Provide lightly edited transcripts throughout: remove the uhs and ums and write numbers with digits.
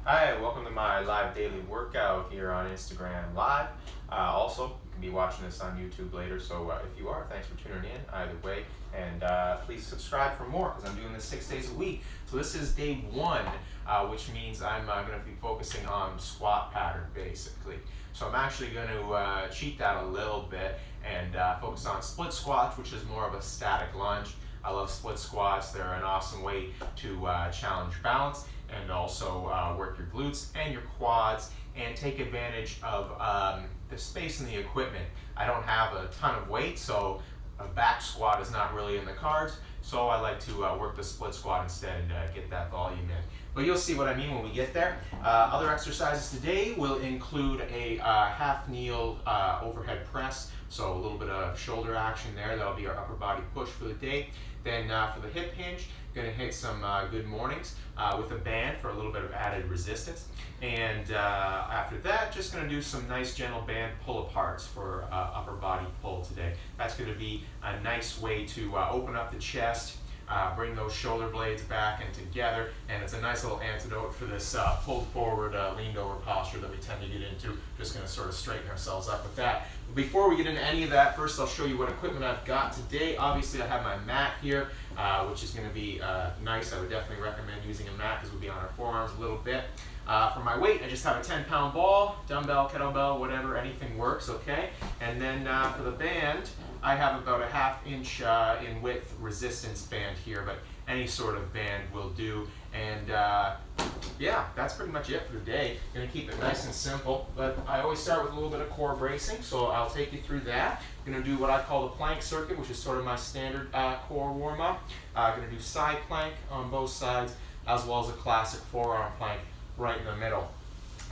Hi, welcome to my live daily workout here on Instagram Live. Also, you can be watching this on YouTube later, so if you are, thanks for tuning in either way. And please subscribe for more because I'm doing this 6 days a week. So this is day one, which means I'm going to be focusing on squat pattern basically. So I'm actually going to cheat that a little bit and focus on split squats, which is more of a static lunge. I love split squats. They're an awesome way to challenge balance and also work your glutes and your quads and take advantage of the space in the equipment. I don't have a ton of weight, so a back squat is not really in the cards, so I like to work the split squat instead and get that volume in. But you'll see what I mean when we get there. Other exercises today will include a half kneel overhead press, so a little bit of shoulder action there. That'll be our upper body push for the day. Then for the hip hinge, going to hit some good mornings with a band for a little bit of added resistance. And after that, just going to do some nice gentle band pull aparts for upper body pull today. That's going to be a nice way to open up the chest, bring those shoulder blades back and together, and it's a nice little antidote for this pulled forward, leaned over posture that we tend to get into. Just going to sort of straighten ourselves up with that. Before we get into any of that, first I'll show you what equipment I've got today. Obviously I have my mat here, which is going to be nice. I would definitely recommend using a mat because we'll be on our forearms a little bit. For my weight, I just have a 10-pound ball, dumbbell, kettlebell, whatever, anything works, okay? And then for the band, I have about a ½ inch in width resistance band here, but any sort of band will do. And yeah, that's pretty much it for the day. Gonna keep it nice and simple, but I always start with a little bit of core bracing, so I'll take you through that. Gonna do what I call the plank circuit, which is sort of my standard core warm-up. Gonna do side plank on both sides, as well as a classic forearm plank right in the middle.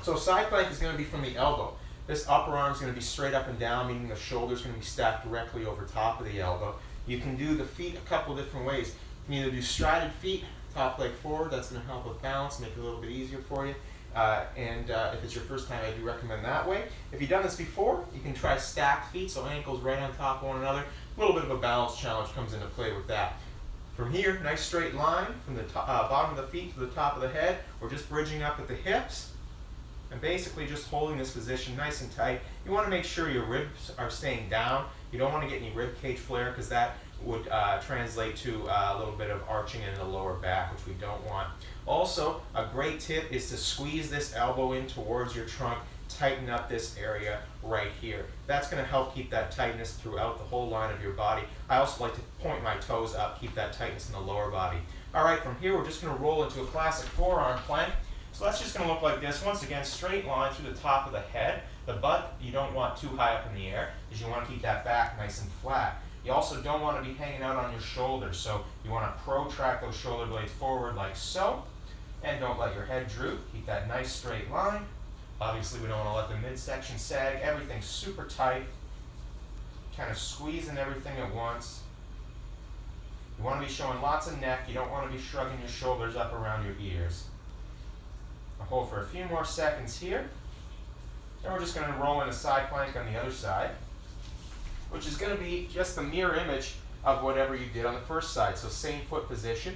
So side plank is going to be from the elbow. This upper arm is going to be straight up and down, meaning the shoulder is going to be stacked directly over top of the elbow. You can do the feet a couple different ways. You can either do strided feet, top leg forward. That's going to help with balance, make it a little bit easier for you. If it's your first time, I do recommend that way. If you've done this before, you can try stacked feet, so ankles right on top of one another. A little bit of a balance challenge comes into play with that. From here, nice straight line from the bottom of the feet to the top of the head. We're just bridging up at the hips and basically just holding this position nice and tight. You want to make sure your ribs are staying down. You don't want to get any rib cage flare because that would translate to a little bit of arching in the lower back, which we don't want. Also, a great tip is to squeeze this elbow in towards your trunk. Tighten up this area right here. That's going to help keep that tightness throughout the whole line of your body. I also like to point my toes up, keep that tightness in the lower body. All right, from here we're just going to roll into a classic forearm plank. So that's just going to look like this. Once again, straight line through the top of the head. The butt you don't want too high up in the air because you want to keep that back nice and flat. You also don't want to be hanging out on your shoulders, so you want to protract those shoulder blades forward like so. And don't let your head droop. Keep that nice straight line. Obviously, we don't want to let the midsection sag. Everything's super tight. Kind of squeezing everything at once. You want to be showing lots of neck. You don't want to be shrugging your shoulders up around your ears. I'll hold for a few more seconds here. Then we're just going to roll in a side plank on the other side, which is going to be just the mirror image of whatever you did on the first side. So same foot position.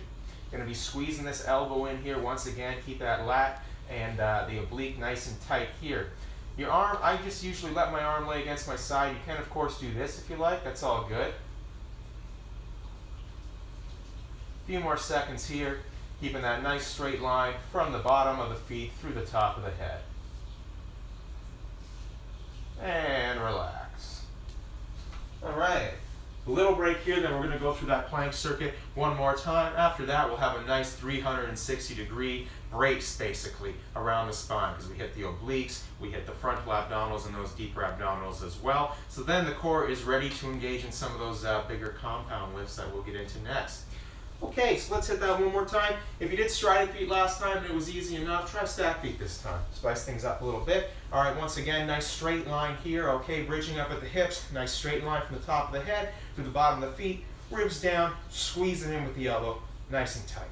Going to be squeezing this elbow in here once again. Keep that lat and the oblique nice and tight here. Your arm, I just usually let my arm lay against my side. You can of course do this if you like, that's all good. A few more seconds here, keeping that nice straight line from the bottom of the feet through the top of the head. And relax. All right. A little break here, then we're going to go through that plank circuit one more time. After that, we'll have a nice 360-degree brace, basically, around the spine, because we hit the obliques, we hit the frontal abdominals, and those deeper abdominals as well. So then the core is ready to engage in some of those bigger compound lifts that we'll get into next. Okay, so let's hit that one more time. If you did strided feet last time and it was easy enough, try stack feet this time. Spice things up a little bit. All right, once again, nice straight line here. Okay, bridging up at the hips. Nice straight line from the top of the head to the bottom of the feet. Ribs down, squeezing in with the elbow, nice and tight.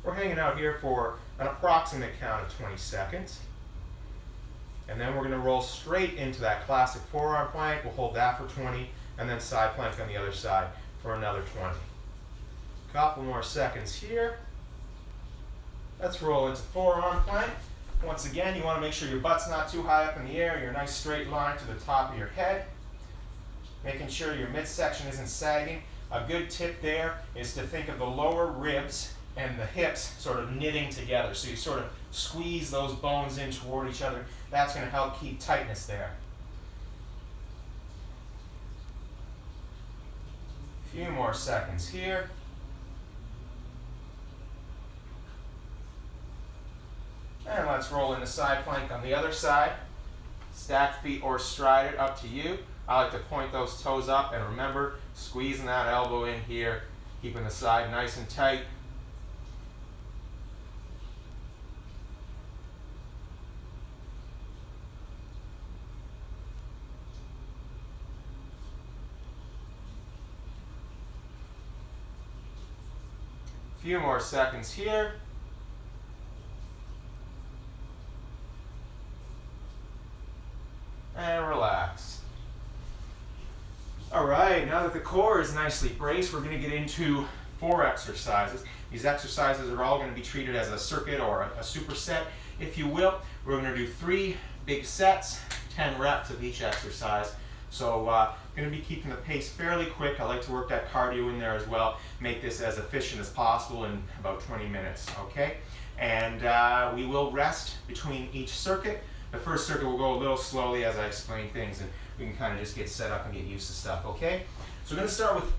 We're hanging out here for an approximate count of 20 seconds. And then we're going to roll straight into that classic forearm plank. We'll hold that for 20. And then side plank on the other side for another 20. Couple more seconds here. Let's roll into forearm plank. Once again, you want to make sure your butt's not too high up in the air. You're a nice straight line to the top of your head. Making sure your midsection isn't sagging. A good tip there is to think of the lower ribs and the hips sort of knitting together. So you sort of squeeze those bones in toward each other. That's going to help keep tightness there. A few more seconds here. And let's roll into side plank on the other side. Stacked feet or strided, up to you. I like to point those toes up, and remember, squeezing that elbow in here, keeping the side nice and tight. A few more seconds here. And relax. All right, now that the core is nicely braced, we're going to get into 4 exercises. These exercises are all going to be treated as a circuit or a superset, if you will. We're going to do 3 big sets, 10 reps of each exercise. So going to be keeping the pace fairly quick. I like to work that cardio in there as well. Make this as efficient as possible in about 20 minutes, okay? And we will rest between each circuit. The first circuit will go a little slowly as I explain things, and we can kind of just get set up and get used to stuff, okay? So we're going to start with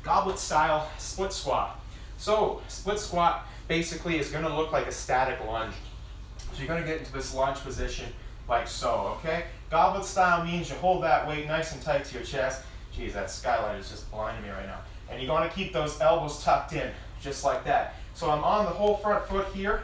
goblet style split squat. So split squat basically is going to look like a static lunge. So you're going to get into this lunge position like so, okay? Goblet style means you hold that weight nice and tight to your chest. Geez, that skylight is just blinding me right now. And you're going to keep those elbows tucked in, just like that. So I'm on the whole front foot here.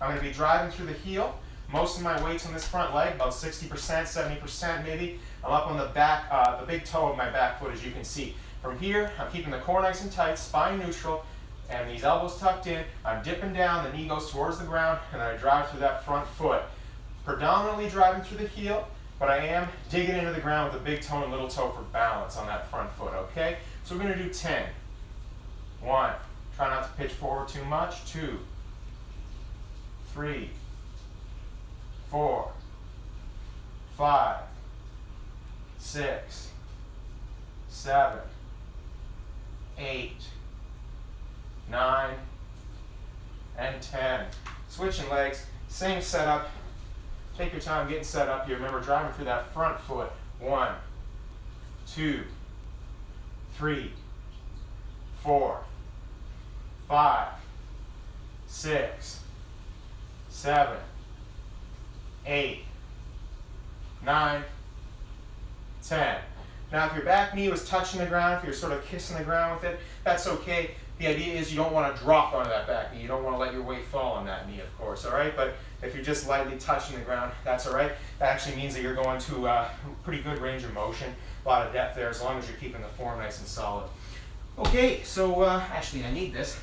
I'm going to be driving through the heel. Most of my weight's on this front leg, about 60%, 70% maybe. I'm up on the back, the big toe of my back foot, as you can see. From here, I'm keeping the core nice and tight, spine neutral, and these elbows tucked in. I'm dipping down, the knee goes towards the ground, and then I drive through that front foot. Predominantly driving through the heel, but I am digging into the ground with the big toe and little toe for balance on that front foot, okay? So we're going to do 10. 1. Try not to pitch forward too much. 2. 3. 4, 5, 6, 7, 8, 9, and 10. Switching legs, same setup. Take your time getting set up here. Remember, driving through that front foot. 1, 2, 3, 4, 5, 6, 7, 8, 9, 10. Now if your back knee was touching the ground, if you're sort of kissing the ground with it, that's okay. The idea is you don't want to drop onto that back knee. You don't want to let your weight fall on that knee, of course, all right? But if you're just lightly touching the ground, that's all right. That actually means that you're going to pretty good range of motion, a lot of depth there, as long as you're keeping the form nice and solid. Okay, so actually I need this.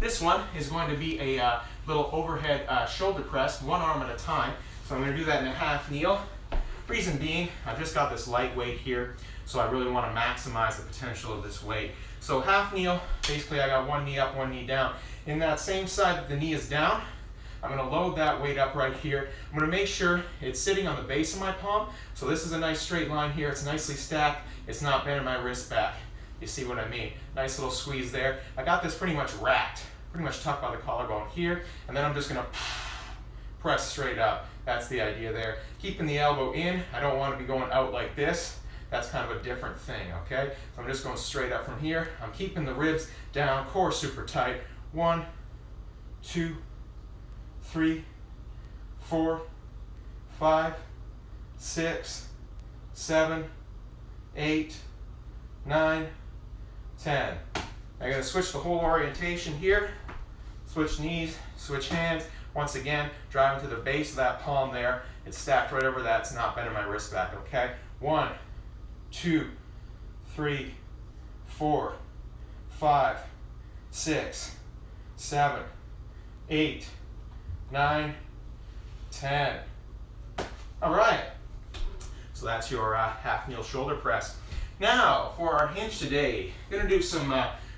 This one is going to be a little overhead shoulder press, one arm at a time. So I'm going to do that in a half kneel. Reason being, I've just got this light weight here, so I really want to maximize the potential of this weight. So half kneel, basically I got one knee up, one knee down. In that same side that the knee is down, I'm going to load that weight up right here. I'm going to make sure it's sitting on the base of my palm. So this is a nice straight line here. It's nicely stacked. It's not bending my wrist back. You see what I mean? Nice little squeeze there. I got this pretty much wrapped, pretty much tucked by the collarbone here, and then I'm just going to press straight up. That's the idea there. Keeping the elbow in. I don't want to be going out like this. That's kind of a different thing, okay? So I'm just going straight up from here. I'm keeping the ribs down, core super tight. 1, 2, 3, 4, 5, 6, 7, 8, 9, 10. I'm going to switch the whole orientation here. Switch knees, switch hands. Once again, driving to the base of that palm there. It's stacked right over that. It's not bending my wrist back, okay? 1, 2, 3, 4, 5, 6, 7, 8, 9, 10. All right. So that's your half kneel shoulder press. Now, for our hinge today, we're going to do some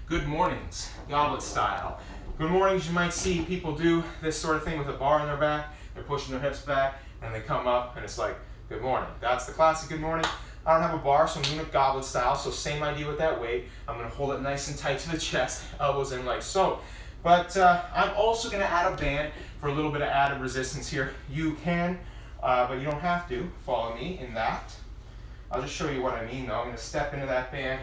good mornings, goblet style. Good mornings, you might see people do this sort of thing with a bar on their back. They're pushing their hips back and they come up and it's like, good morning. That's the classic good morning. I don't have a bar, so I'm doing it goblet style, so same idea with that weight. I'm going to hold it nice and tight to the chest, elbows in like so. But I'm also going to add a band for a little bit of added resistance here. You can, but you don't have to follow me in that. I'll just show you what I mean though. I'm going to step into that band.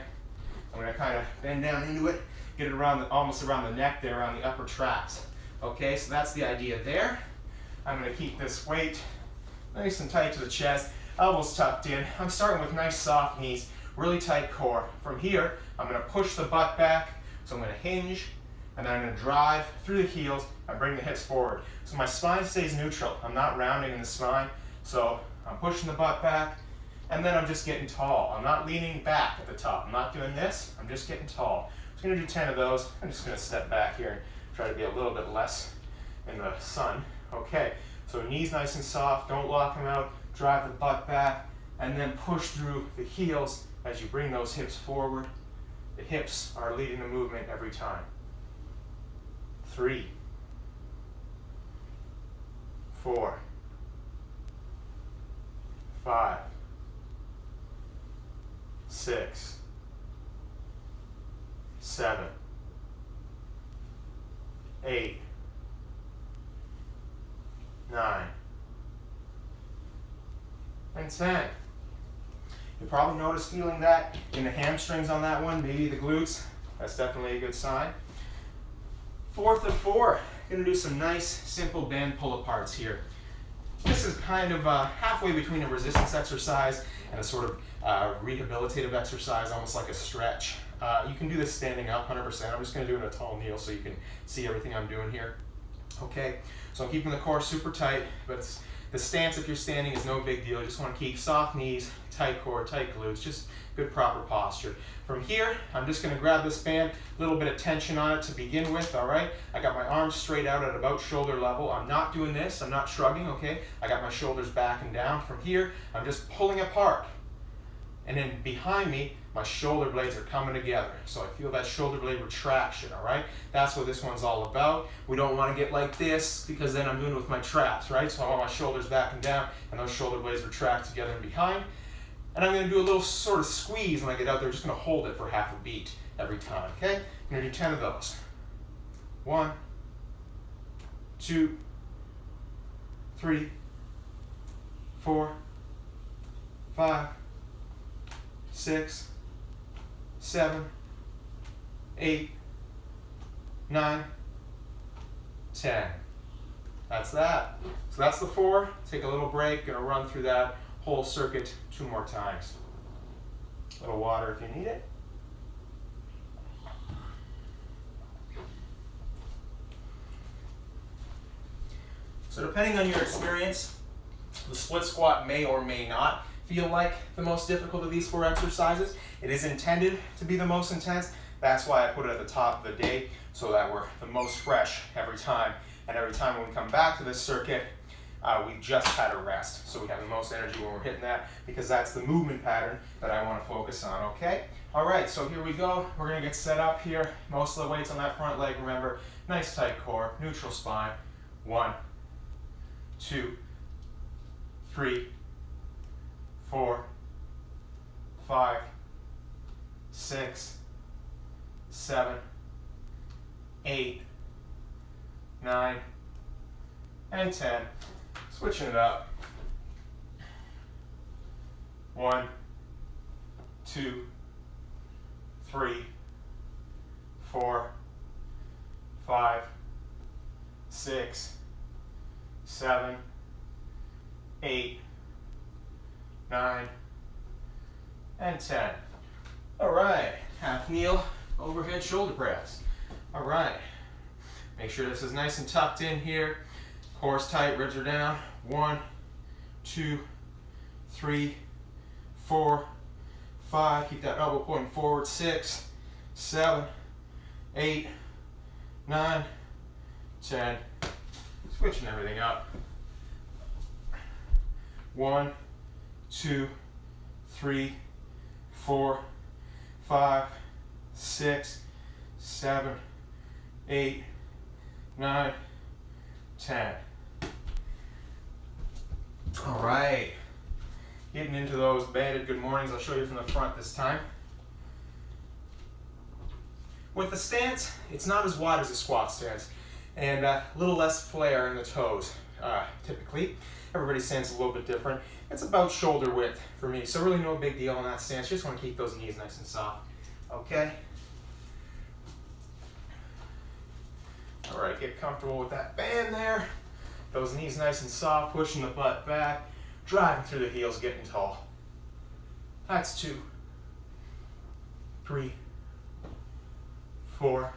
I'm going to kind of bend down into it, get it around almost around the neck there, around the upper traps. Okay, so that's the idea there. I'm going to keep this weight nice and tight to the chest, elbows tucked in. I'm starting with nice soft knees, really tight core. From here, I'm going to push the butt back, so I'm going to hinge, and then I'm going to drive through the heels and bring the hips forward. So my spine stays neutral. I'm not rounding in the spine, so I'm pushing the butt back, and then I'm just getting tall. I'm not leaning back at the top. I'm not doing this. I'm just getting tall. I'm going to do 10 of those. I'm just going to step back here and try to be a little bit less in the sun. Okay, so knees nice and soft. Don't lock them out. Drive the butt back, and then push through the heels as you bring those hips forward. The hips are leading the movement every time. 3, 4, 5, 6, 7, 8, 9, and 10. You probably notice feeling that in the hamstrings on that one, maybe the glutes. That's definitely a good sign. Fourth of 4, going to do some nice, simple band pull-aparts here. This is kind of halfway between a resistance exercise and a sort of rehabilitative exercise, almost like a stretch. You can do this standing up 100%. I'm just going to do it in a tall kneel so you can see everything I'm doing here. Okay, so I'm keeping the core super tight, but the stance if you're standing is no big deal. You just want to keep soft knees, tight core, tight glutes, just good proper posture. From here, I'm just going to grab this band, a little bit of tension on it to begin with, all right? I got my arms straight out at about shoulder level. I'm not doing this, I'm not shrugging, okay? I got my shoulders back and down. From here, I'm just pulling apart. And then behind me, my shoulder blades are coming together. So I feel that shoulder blade retraction, all right? That's what this one's all about. We don't want to get like this because then I'm doing it with my traps, right? So I want my shoulders back and down and those shoulder blades retract together and behind. And I'm going to do a little sort of squeeze when I get out there. Just going to hold it for half a beat every time, okay? I'm going to do 10 of those. 1, 2, 3, 4, 5, 6, 7, 8, 9, 10. That's that. So that's the 4. Take a little break. Gonna run through that whole circuit 2 more times. A little water if you need it. So depending on your experience, the split squat may or may not feel like the most difficult of these 4 exercises. It is intended to be the most intense. That's why I put it at the top of the day, so that we're the most fresh every time. And every time when we come back to this circuit, we've just had a rest. So we have the most energy when we're hitting that, because that's the movement pattern that I want to focus on, okay? All right, so here we go. We're gonna get set up here. Most of the weight's on that front leg, remember. Nice tight core, neutral spine. 1, 2, 3, 4, 5, 6, 7, 8, 9, and 10. Switching it up. 1, 2, 3, 4, 5, 6, 7, 8, 9, and 10. All right, half kneel, overhead shoulder press. All right, make sure this is nice and tucked in here. Core's tight, ribs are down. 1, 2, 3, 4, 5. Keep that elbow pointing forward. 6, 7, 8, 9, 10. Switching everything up. 1, 2, 3, 4, 5, 6, 7, 8, 9, 10. All right. Getting into those banded good mornings. I'll show you from the front this time. With the stance, it's not as wide as a squat stance, and a little less flare in the toes. Typically, everybody's stance is a little bit different. It's about shoulder width for me, so really no big deal on that stance. Just want to keep those knees nice and soft. Okay. All right, get comfortable with that band there. Those knees nice and soft, pushing the butt back, driving through the heels, getting tall. That's 2, 3, 4,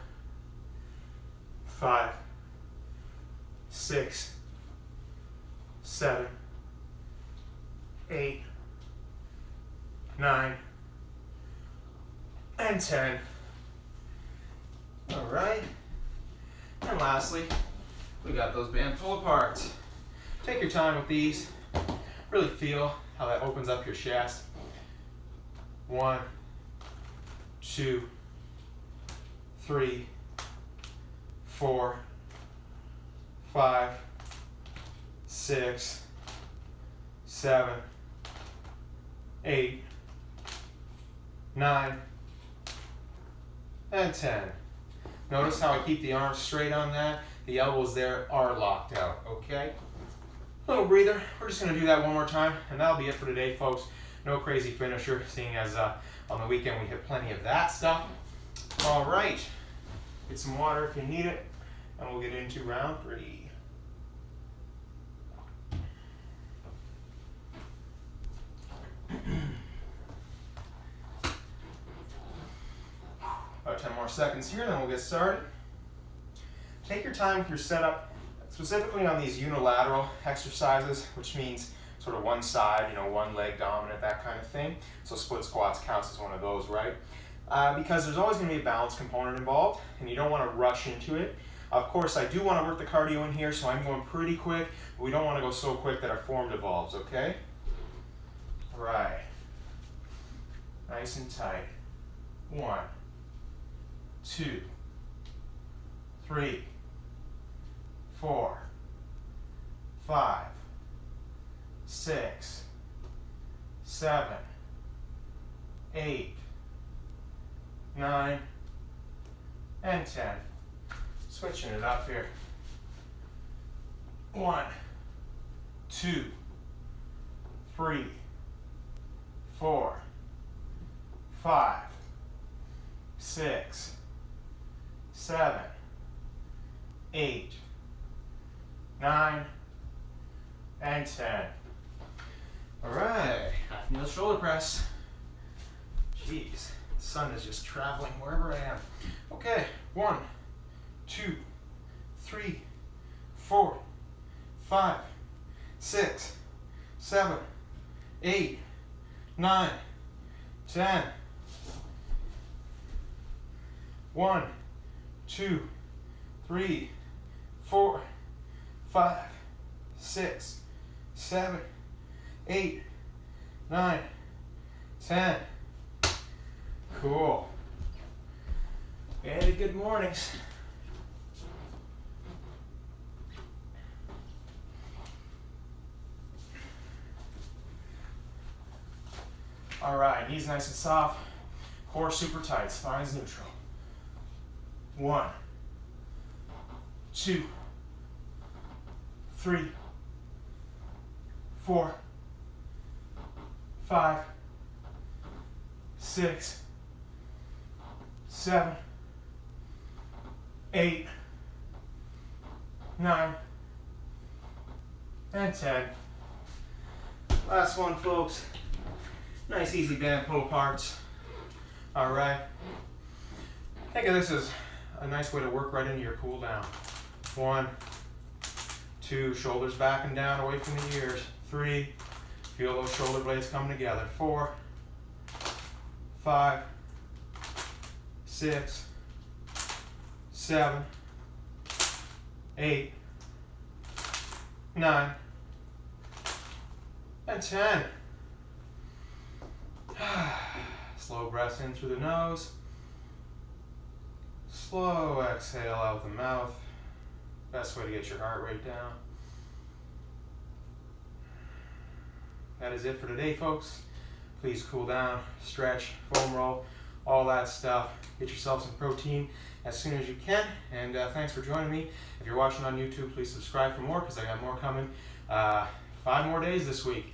5, 6, 7, 8, 9, and 10. All right. And lastly, we got those band pull aparts. Take your time with these. Really feel how that opens up your chest. 1, 2, 3, 4, 5, 6, 7, 8, 9, and 10. Notice how I keep the arms straight on that. The elbows there are locked out, okay? Little breather. We're just going to do that one more time, and that'll be it for today, folks. No crazy finisher, seeing as on the weekend we hit plenty of that stuff. All right. Get some water if you need it, and we'll get into round 3. About 10 more seconds here, then we'll get started. Take your time with your setup, specifically on these unilateral exercises, which means sort of one side, one leg dominant, that kind of thing. So split squats counts as one of those, right? Because there's always going to be a balance component involved, and you don't want to rush into it. Of course, I do want to work the cardio in here, so I'm going pretty quick, but we don't want to go so quick that our form devolves, okay? All right. Nice and tight. 1, 2, 3, 4, 5, 6, 7, 8, 9, and 10. Switching it up here. 1, 2, 3, 4, 5, 6, 7, 8, 9, and 10. All right, half kneel shoulder press. Jeez, the sun is just traveling wherever I am. Okay, 1, 2, 3, 4, 5, 6, 7, 8, 9, 10. 1, 2, 3, 4, 5, 6, 7, 8, 9, 10. Cool. And good mornings. All right, knees nice and soft, core super tight, spine's neutral. 1, 2, 3, 4, 5, 6, 7, 8, 9, and 10. Last one, folks. Nice easy band pull aparts. All right. Think of this as a nice way to work right into your cool down. 1, 2, shoulders back and down away from the ears. 3, feel those shoulder blades come together. 4, 5, 6, 7, 8, 9, and 10. Slow breaths in through the nose. Slow exhale out the mouth. Best way to get your heart rate down. That is it for today, folks. Please cool down, stretch, foam roll, all that stuff. Get yourself some protein as soon as you can. And thanks for joining me. If you're watching on YouTube, please subscribe for more because I got more coming. 5 more days this week.